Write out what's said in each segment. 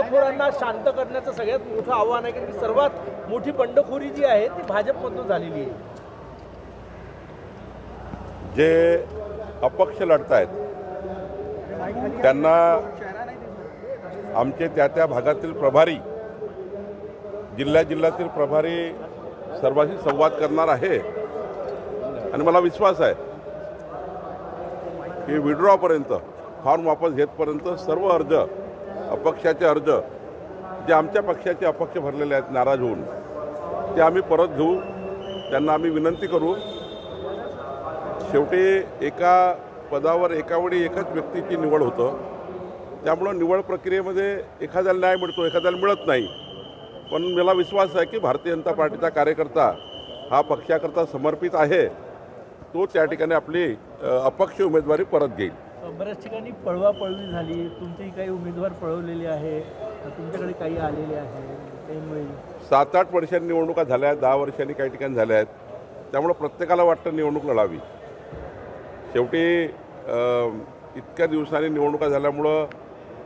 बंडखोरांना शांत करण्याचं सगळ्यात मोठं आव्हान आहे की सर्वात मोठी बंडखोरी जी आहे ती भाजपमधून झालेली आहे। जे अपक्ष लढतायत त्यांना आमचे त्या भागातील प्रभारी जिल्ह्यातील प्रभारी सर्वांशी संवाद करणार आहे आणि मला विश्वास आहे की विड्रॉपर्यंत फॉर्म वापस घेतपर्यंत सर्व अर्ज अपक्षाचे अर्ज जे आमच्या पक्षाचे अपक्ष भरलेले आहेत नाराज होऊन ते आम्ही परत घेऊ। त्यांना आम्ही विनंती करू। शेवटी एका पदावर एकावेळी एकच व्यक्तीची निवड होतं, त्यामुळं निवड प्रक्रियेमध्ये एखाद्याला न्याय मिळतो, एखाद्याला मिळत नाही। पण मला विश्वास आहे की भारतीय जनता पार्टीचा कार्यकर्ता हा पक्षाकरता समर्पित आहे, तो त्या ठिकाणी आपली अपक्ष उमेदवारी परत घेईल। बऱ्याच ठिकाणी पळवापळवी झाली, तुमची काही उमेदवार पळवलेले आहे, तुमच्याकडे काही आलेले आहे। 7-8 वर्षांनी निवडणुका झाल्या आहेत, 10 वर्षांनी काही ठिकाणी झाल्या आहेत, त्यामुळं प्रत्येकाला वाटतं निवडणूक लढावी। शेवटी इतक्या दिवसांनी निवडणुका झाल्यामुळं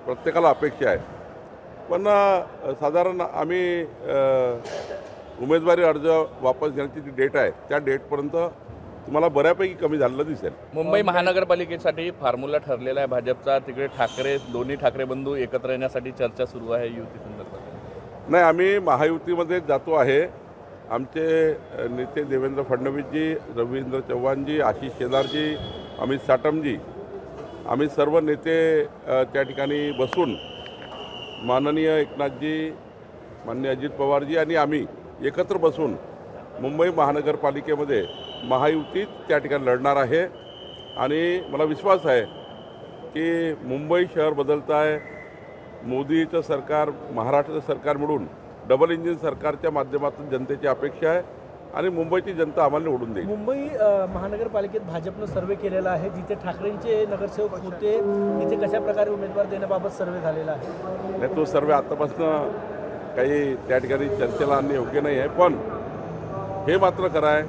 प्रत्येकाला अपेक्षा आहे, पण साधारण आम्ही उमेदवारी अर्ज वापस घेण्याची जी डेट आहे त्या डेटपर्यंत तुम्हाला बऱ्यापैकी कमी झालेलं दिसेल। मुंबई महानगरपालिकेसाठी फॉर्म्युला ठरलेला आहे भाजपचा, तिकडे दोन्ही ठाकरे बंधू एकत्र येण्यासाठी चर्चा सुरू आहे युती संदर्भात। नाही, आम्ही महायुतीमध्ये जातो आहे। आमचे नेते देवेंद्र फडणवीसजी, रवींद्र चव्हाणजी, आशिष शेलारजी, अमित साटमजी, आम्ही सर्व नेते त्या ठिकाणी बसून माननीय एकनाथजी, माननीय अजित पवारजी आणि आम्ही एकत्र बसून मुंबई महानगरपालिकेमध्ये महायुतीत त्या ठिकाणी लढणार आहे। आणि मला विश्वास आहे की मुंबई शहर बदलत आहे, मोदीचं सरकार महाराष्ट्राचं सरकार मिळून डबल इंजिन सरकारच्या माध्यमातून जनतेची अपेक्षा आहे आणि मुंबईची जनता आम्हाला निवडून देईल। मुंबई महानगरपालिकेत भाजपनं सर्वे केलेला आहे, जिथे ठाकरेंचे नगरसेवक होते तिथे कशा प्रकारे उमेदवार देण्याबाबत सर्वे झालेला आहे। नाही, तो सर्वे आतापासून काही त्या ठिकाणी चर्चेला आणणे योग्य नाही आहे, पण हे मात्र खरं आहे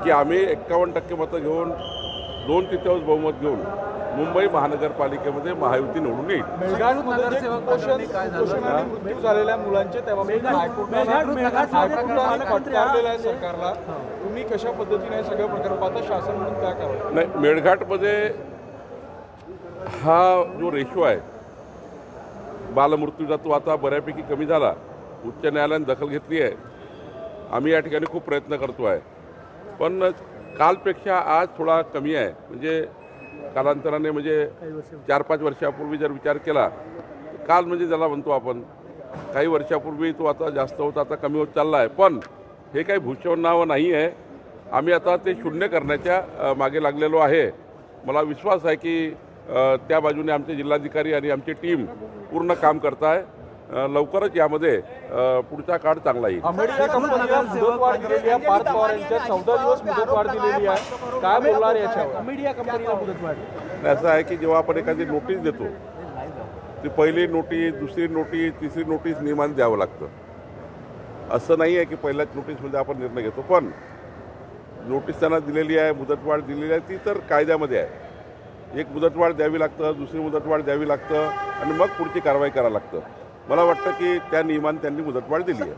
की आम्ही 51% मतं घेऊन 2/3 बहुमत घेऊन मुंबई महानगरपालिकेमध्ये महायुती निवडून येईल। मृत्यू झालेल्या मुलांचे सरकारला तुम्ही कशा पद्धतीने सगळं प्रकार पाहता, शासन म्हणून काय करावं? नाही, मेळघाटमध्ये हा जो रेशो आहे बालमृत्यूचा तो आता बऱ्यापैकी कमी झाला, उच्च न्यायालयाने दखल घेतली आहे। आम्ही या ठिकाणी खूप प्रयत्न करतो आहे, पण कालपेक्षा आज थोडा कमी आहे। म्हणजे कालांतराने म्हणजे 4-5 वर्षापूर्वी जर विचार केला, काल म्हणजे ज्याला म्हणतो आपण, काही वर्षापूर्वी तो आता जास्त होता, आता कमी होत चालला आहे। पण हे काही भूषवणावं नाही आहे, आम्ही आता ते शून्य करण्याच्या मागे लागलेलो आहे। मला विश्वास आहे की त्या बाजूने आमचे जिल्हाधिकारी आणि आमची टीम पूर्ण काम करत आहे। लवकरच यामध्ये पुढचा काळ चांगला येईल। अमेरिका कंपनीला मुदतवाढ दिलेली आहे, पार्थ पवार यांच्या 14 दिवस मुदतवाढ दिलेली आहे, काय बोलणार याच्यावर? मीडिया कंपनीला मुदतवाढ असं आहे की जेव्हा आपण एखादी नोटीस देतो ती पहिली नोटीस, दुसरी नोटीस, तिसरी नोटीस नियमाने द्यावं लागतं। असं नाही आहे की पहिल्याच नोटीसमध्ये आपण निर्णय घेतो, पण नोटीस त्यांना दिलेली आहे, मुदतवाढ दिलेली आहे, ती तर कायद्यामध्ये आहे। एक मुदतवाढ द्यावी लागतं, दुसरी मुदतवाढ द्यावी लागतं आणि मग पुढची कारवाई करावी लागतं। मला वाटतं की त्या नियमाने त्यांनी मुदतवाढ दिली आहे।